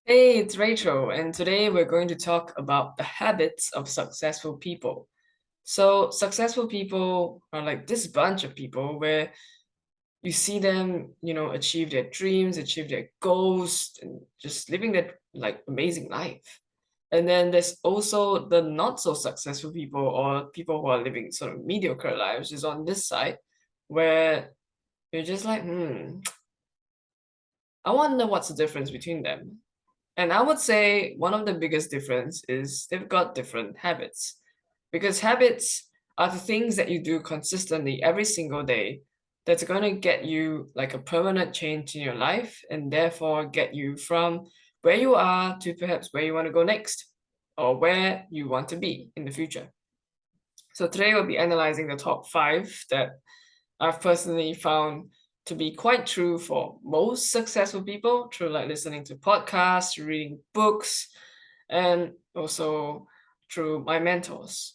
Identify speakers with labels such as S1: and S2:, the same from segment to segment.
S1: Hey, it's Rachel, and today we're going to talk about the habits of successful people. So, successful people are like this bunch of people where you see them, achieve their dreams, achieve their goals, and just living that like amazing life. And then there's also the not so successful people or people who are living sort of mediocre lives, is on this side, where you're just like, I wonder what's the difference between them. And I would say one of the biggest difference is they've got different habits. Because habits are the things that you do consistently every single day that's going to get you like a permanent change in your life and therefore get you from where you are to perhaps where you want to go next or where you want to be in the future. So today we'll be analyzing the top five that I've personally found to be quite true for most successful people through like listening to podcasts, reading books, and also through my mentors.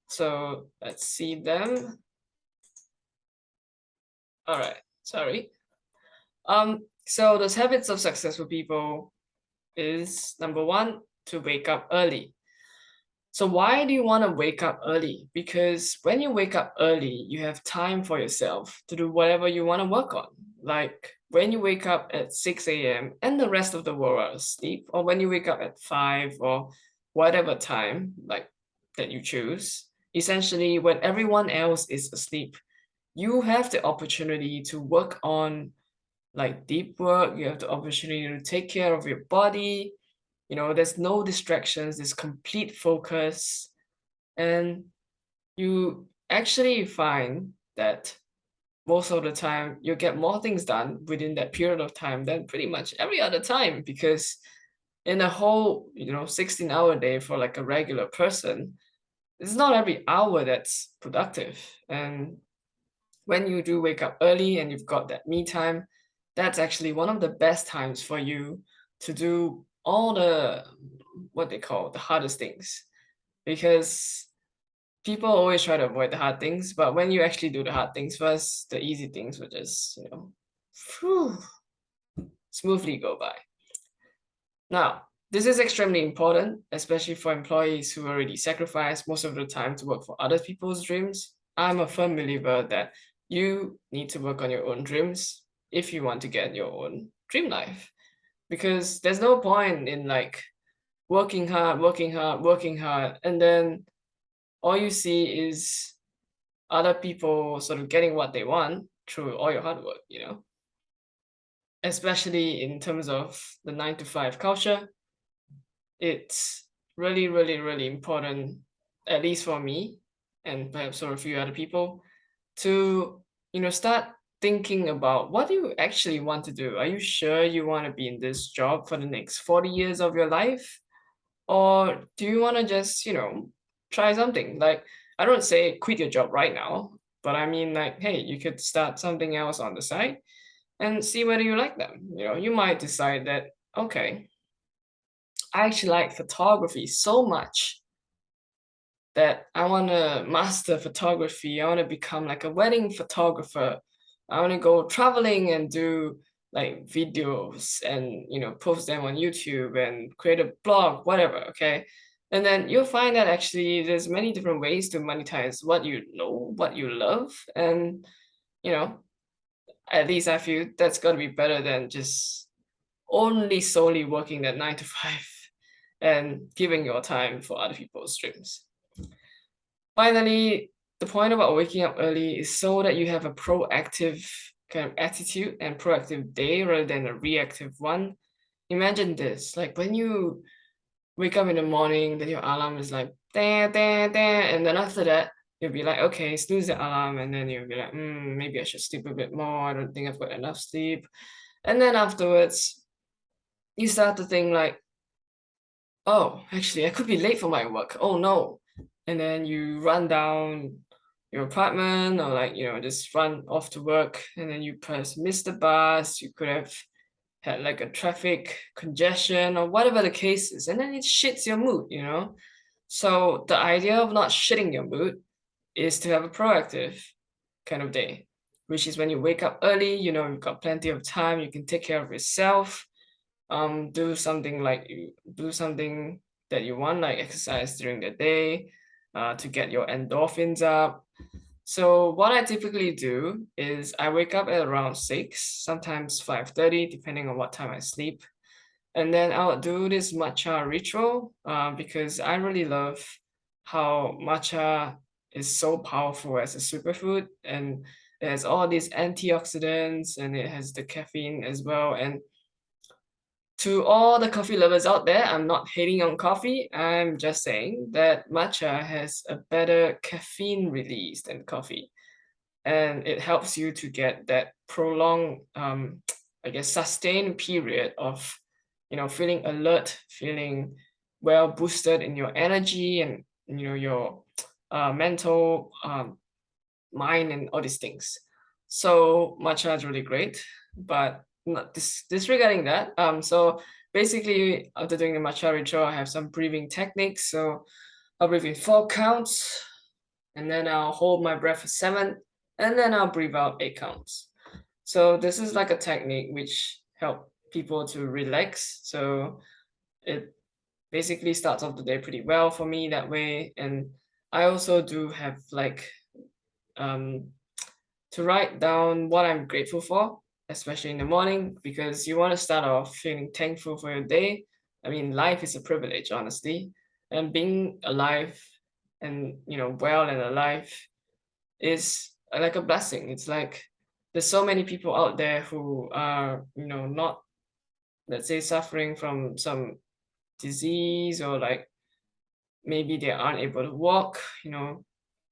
S1: So let's see them. All right, sorry. So those habits of successful people is number one, to wake up early. So why do you want to wake up early? Because when you wake up early, you have time for yourself to do whatever you want to work on. Like when you wake up at 6 a.m. and the rest of the world are asleep, or when you wake up at 5 or whatever time like that you choose, essentially when everyone else is asleep, you have the opportunity to work on like deep work, you have the opportunity to take care of your body, there's no distractions, there's complete focus, and you actually find that most of the time you get more things done within that period of time than pretty much every other time because in a whole 16-hour day for like a regular person, it's not every hour that's productive. And when you do wake up early and you've got that me time, that's actually one of the best times for you to do all the what they call the hardest things. Because people always try to avoid the hard things, but when you actually do the hard things first, the easy things will just, phew, smoothly go by. Now, this is extremely important, especially for employees who already sacrifice most of the time to work for other people's dreams. I'm a firm believer that you need to work on your own dreams if you want to get your own dream life. Because there's no point in like working hard, working hard, working hard, and then all you see is other people sort of getting what they want through all your hard work. Especially in terms of the 9 to 5 culture, it's really, really, really important, at least for me, and perhaps for a few other people, to start thinking about what do you actually want to do. Are you sure you want to be in this job for the next 40 years of your life? Or do you want to just, try something? Like, I don't say quit your job right now, but I mean, like, hey, you could start something else on the side and see whether you like them. You might decide that, okay, I actually like photography so much that I want to master photography. I want to become like a wedding photographer. I want to go traveling and do like videos and post them on YouTube and create a blog, whatever. Okay. And then you'll find that actually there's many different ways to monetize what you know, what you love. And, you know, at least I feel that's got to be better than just only solely working that 9 to 5 and giving your time for other people's dreams. Finally, the point about waking up early is so that you have a proactive kind of attitude and proactive day rather than a reactive one. Imagine this, like when you wake up in the morning, then your alarm is like, da, da, da, and then after that, you'll be like, okay, snooze the alarm, and then you'll be like, maybe I should sleep a bit more. I don't think I've got enough sleep. And then afterwards, you start to think like, oh, actually, I could be late for my work. Oh no. And then you run down your apartment or like, just run off to work and then you perhaps miss the bus. You could have had like a traffic congestion or whatever the case is. And then it shits your mood. So the idea of not shitting your mood is to have a proactive kind of day, which is when you wake up early, you've got plenty of time, you can take care of yourself, do something that you want, like exercise during the day, to get your endorphins up. So what I typically do is I wake up at around 6, sometimes 5:30, depending on what time I sleep. And then I'll do this matcha ritual, because I really love how matcha is so powerful as a superfood, and it has all these antioxidants and it has the caffeine as well. And to all the coffee lovers out there, I'm not hating on coffee. I'm just saying that matcha has a better caffeine release than coffee, and it helps you to get that prolonged, I guess, sustained period of, feeling alert, feeling well boosted in your energy and, your mental, mind and all these things. So matcha is really great, but not disregarding that. So basically, after doing the matcha ritual, I have some breathing techniques. So I'll breathe in 4 counts, and then I'll hold my breath for 7, and then I'll breathe out 8 counts. So this is like a technique which help people to relax. So it basically starts off the day pretty well for me that way. And I also do have like, um, to write down what I'm grateful for, especially in the morning, because you want to start off feeling thankful for your day. I mean, life is a privilege, honestly, and being alive and, well and alive is like a blessing. It's like there's so many people out there who are, not, let's say, suffering from some disease, or like maybe they aren't able to walk,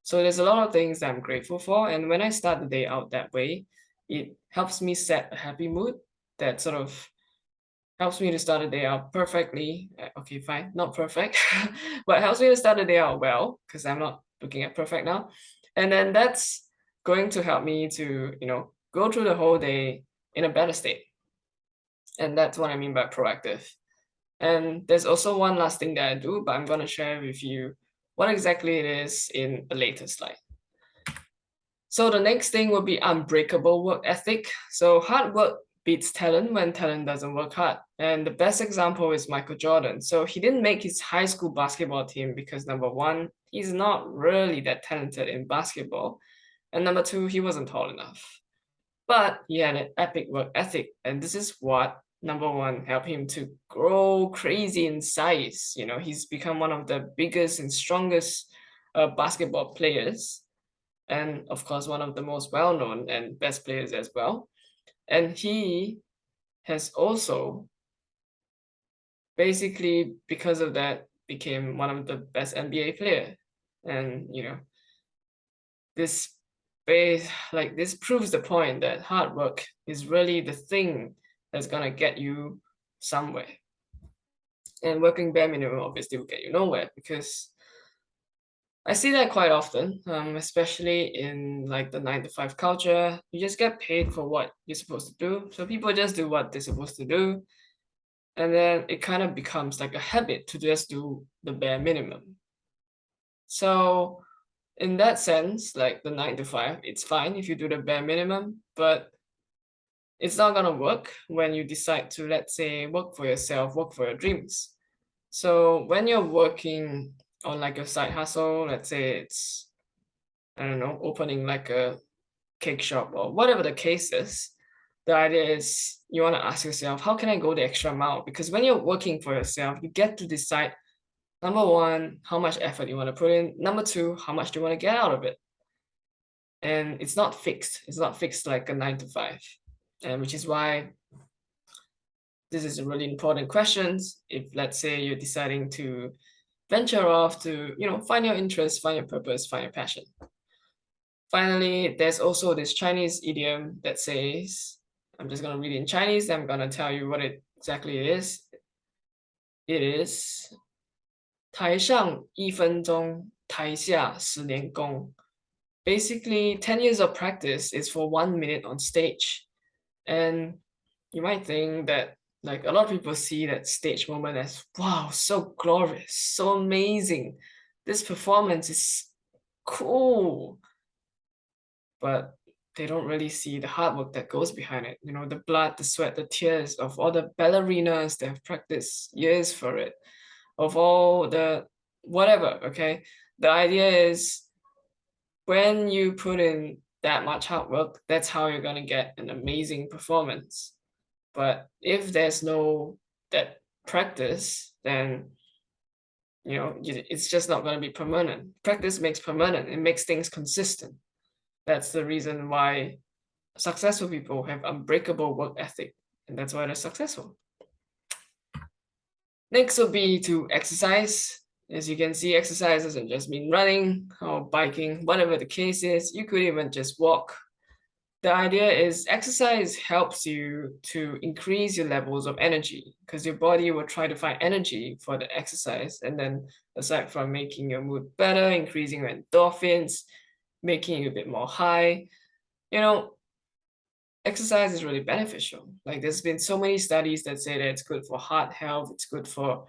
S1: So there's a lot of things that I'm grateful for. And when I start the day out that way, it helps me set a happy mood that sort of helps me to start the day out perfectly. Okay, fine, not perfect, but helps me to start the day out well, because I'm not looking at perfect now. And then that's going to help me to, go through the whole day in a better state. And that's what I mean by proactive. And there's also one last thing that I do, but I'm going to share with you what exactly it is in a later slide. So the next thing will be unbreakable work ethic. So hard work beats talent when talent doesn't work hard. And the best example is Michael Jordan. So he didn't make his high school basketball team because number one, he's not really that talented in basketball. And number two, he wasn't tall enough. But he had an epic work ethic. And this is what, number one, helped him to grow crazy in size. He's become one of the biggest and strongest basketball players, and of course one of the most well-known and best players as well. And he has also basically, because of that, became one of the best NBA player. And this this proves the point that hard work is really the thing that's gonna get you somewhere. And working bare minimum obviously will get you nowhere, because I see that quite often, especially in like the 9 to 5 culture. You just get paid for what you're supposed to do. So people just do what they're supposed to do. And then it kind of becomes like a habit to just do the bare minimum. So in that sense, like the 9 to 5, it's fine if you do the bare minimum, but it's not gonna work when you decide to, let's say, work for yourself, work for your dreams. So when you're working on like a side hustle, let's say it's, I don't know, opening like a cake shop or whatever the case is, the idea is you want to ask yourself, how can I go the extra mile? Because when you're working for yourself, you get to decide, number one, how much effort you want to put in. Number two, how much do you want to get out of it? And it's not fixed. It's not fixed like a 9 to 5. And which is why this is a really important question. If, let's say, you're deciding to venture off to, find your interest, find your purpose, find your passion. Finally, there's also this Chinese idiom that says, I'm just going to read it in Chinese, then I'm going to tell you what it exactly is. It is 台上1分钟，台下10年功. Basically, 10 years of practice is for 1 minute on stage. And you might think that, like, a lot of people see that stage moment as, wow, so glorious, so amazing. This performance is cool. But they don't really see the hard work that goes behind it. You know, the blood, the sweat, the tears of all the ballerinas that have practiced years for it, of all the whatever, okay? The idea is when you put in that much hard work, that's how you're gonna get an amazing performance. But if there's no that practice, then it's just not gonna be permanent. Practice makes permanent. It makes things consistent. That's the reason why successful people have unbreakable work ethic, and that's why they're successful. Next would be to exercise. As you can see, exercise doesn't just mean running or biking, whatever the case is. You could even just walk. The idea is exercise helps you to increase your levels of energy because your body will try to find energy for the exercise. And then aside from making your mood better, increasing your endorphins, making you a bit more high, exercise is really beneficial. Like there's been so many studies that say that it's good for heart health, it's good for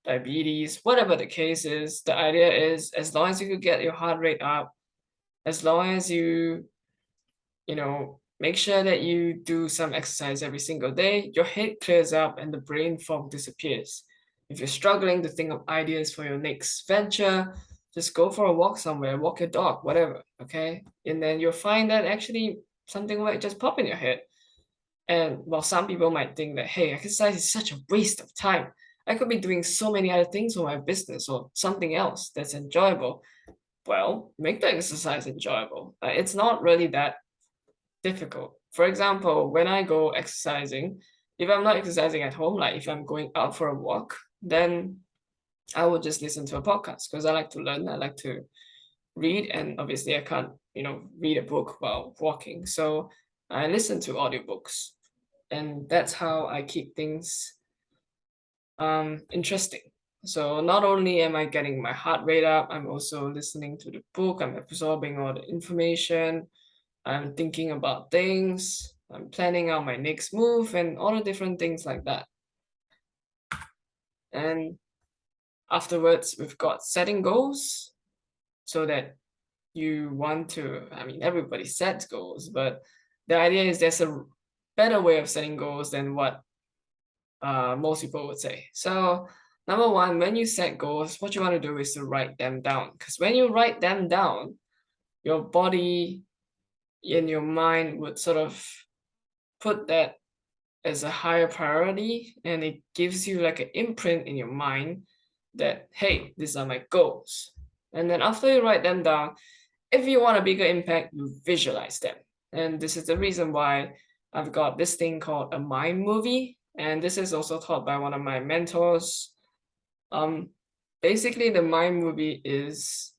S1: diabetes, whatever the case is. The idea is as long as you could get your heart rate up, as long as you make sure that you do some exercise every single day, your head clears up and the brain fog disappears. If you're struggling to think of ideas for your next venture, just go for a walk somewhere, walk your dog, whatever, okay? And then you'll find that actually something might just pop in your head. And while some people might think that, hey, exercise is such a waste of time, I could be doing so many other things for my business or something else that's enjoyable. Well, make the exercise enjoyable. It's not really that difficult. For example, when I go exercising, if I'm not exercising at home, like if I'm going out for a walk, then I will just listen to a podcast because I like to learn, I like to read, and obviously I can't, read a book while walking. So I listen to audiobooks, and that's how I keep things interesting. So not only am I getting my heart rate up, I'm also listening to the book, I'm absorbing all the information, I'm thinking about things, I'm planning out my next move, and all the different things like that. And afterwards, we've got setting goals so that you want to, everybody sets goals, but the idea is there's a better way of setting goals than what most people would say. So number one, when you set goals, what you want to do is to write them down. Because when you write them down, your body and your mind would sort of put that as a higher priority, and it gives you like an imprint in your mind that, hey, these are my goals. And then after you write them down, if you want a bigger impact, you visualize them. And this is the reason why I've got this thing called a mind movie. And this is also taught by one of my mentors. Basically, the mind movie is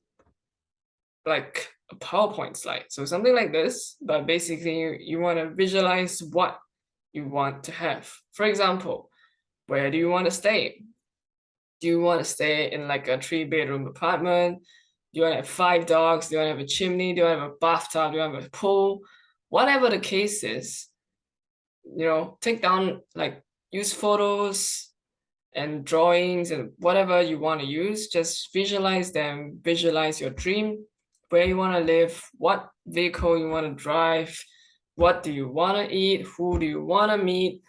S1: like a PowerPoint slide. So something like this, but basically you want to visualize what you want to have. For example, where do you want to stay? Do you want to stay in like a 3-bedroom apartment? Do you want to have 5 dogs? Do you want to have a chimney? Do you want to have a bathtub? Do you want to have a pool? Whatever the case is, take down, like, use photos and drawings and whatever you want to use. Just visualize them, visualize your dream, where you want to live, what vehicle you want to drive, what do you want to eat, who do you want to meet,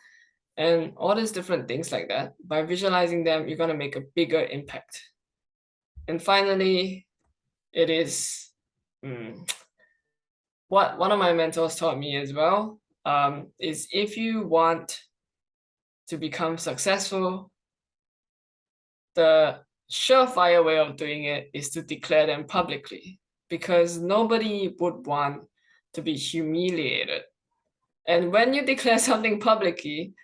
S1: and all these different things like that. By visualizing them, you're going to make a bigger impact. And finally, it is what one of my mentors taught me as well, is if you want to become successful, the surefire way of doing it is to declare them publicly, because nobody would want to be humiliated. And when you declare something publicly,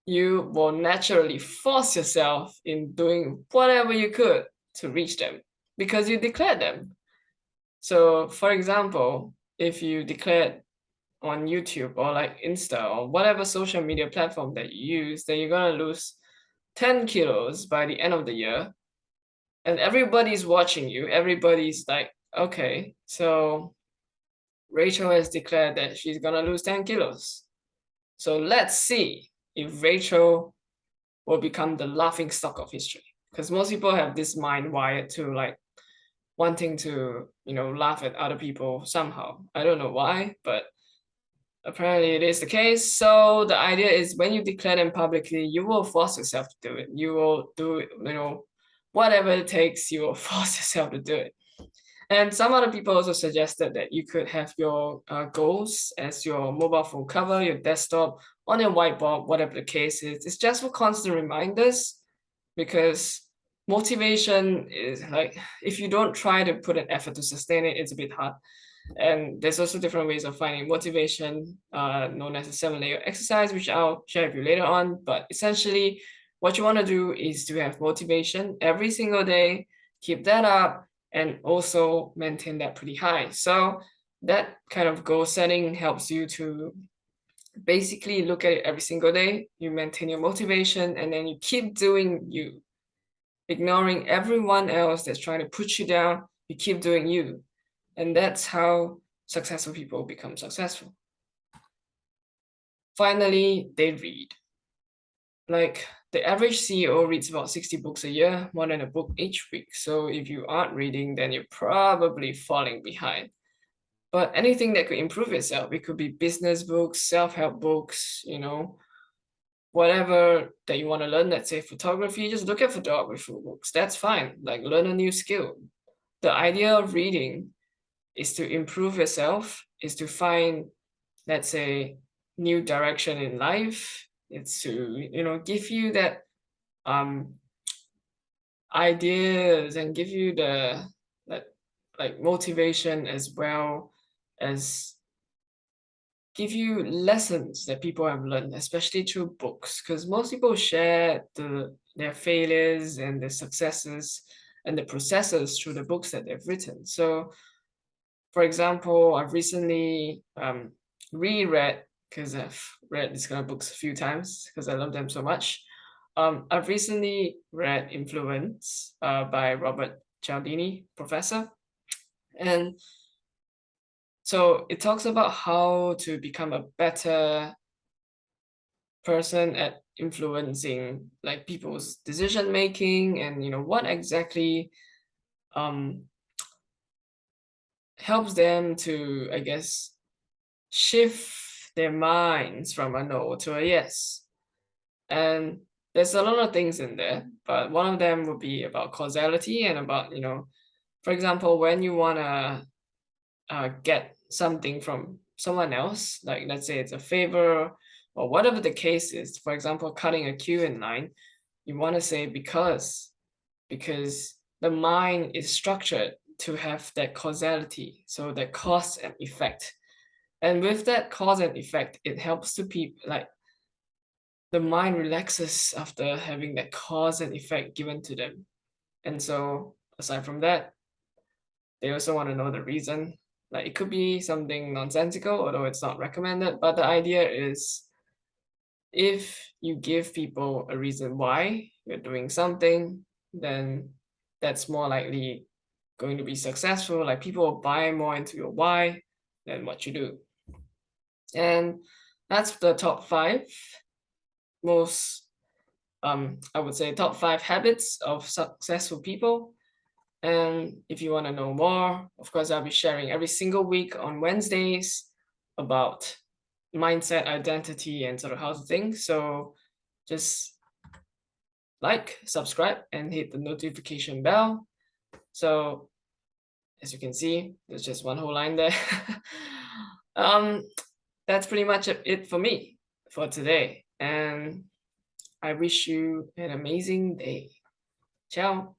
S1: you will naturally force yourself in doing whatever you could to reach them because you declared them. So for example, if you declared on YouTube or like Insta or whatever social media platform that you use, that you're going to lose 10 kilos by the end of the year, and everybody's watching you, everybody's like, okay, so Rachel has declared that she's going to lose 10 kilos. So let's see if Rachel will become the laughing stock of history. Because most people have this mind wired to like, wanting to, laugh at other people somehow. I don't know why, but apparently it is the case. So the idea is when you declare them publicly, you will force yourself to do it. You will do it, whatever it takes, you will force yourself to do it. And some other people also suggested that you could have your goals as your mobile phone cover, your desktop, on your whiteboard, whatever the case is. It's just for constant reminders, because motivation is like, if you don't try to put an effort to sustain it, it's a bit hard. And there's also different ways of finding motivation, not necessarily exercise, which I'll share with you later on. But essentially, what you want to do is to have motivation every single day, keep that up, and also maintain that pretty high. So that kind of goal setting helps you to basically look at it every single day. You maintain your motivation, and then you keep doing you, ignoring everyone else that's trying to put you down. You keep doing you. And that's how successful people become successful. Finally, they read. Like the average CEO reads about 60 books a year, more than a book each week. So if you aren't reading, then you're probably falling behind. But anything that could improve yourself, it could be business books, self-help books, whatever that you want to learn. Let's say photography, just look at photography books. That's fine. Like learn a new skill. The idea of reading is to improve yourself, is to find, let's say, new direction in life. It's to, give you that ideas and give you the that like motivation, as well as give you lessons that people have learned, especially through books, because most people share their failures and their successes and the processes through the books that they've written. So for example, I've recently reread, because I've read these kind of books a few times because I love them so much. I've recently read Influence by Robert Cialdini, professor. And so it talks about how to become a better person at influencing like people's decision making, and what exactly um helps them to, I guess, shift their minds from a no to a yes. And there's a lot of things in there, but one of them would be about causality and about, for example, when you want to get something from someone else, like let's say it's a favor or whatever the case is, for example, cutting a queue in line, you want to say because the mind is structured to have that causality, so that cause and effect. And with that cause and effect, it helps to people, like the mind relaxes after having that cause and effect given to them. And so aside from that, they also want to know the reason. Like it could be something nonsensical, although it's not recommended. But the idea is, if you give people a reason why you're doing something, then that's more likely going to be successful. Like people will buy more into your why than what you do. And that's the top 5 most, I would say, top 5 habits of successful people. And if you want to know more, of course, I'll be sharing every single week on Wednesdays about mindset, identity, and sort of how to think. So just like, subscribe, and hit the notification bell. So as you can see, there's just one whole line there. That's pretty much it for me for today. And I wish you an amazing day. Ciao.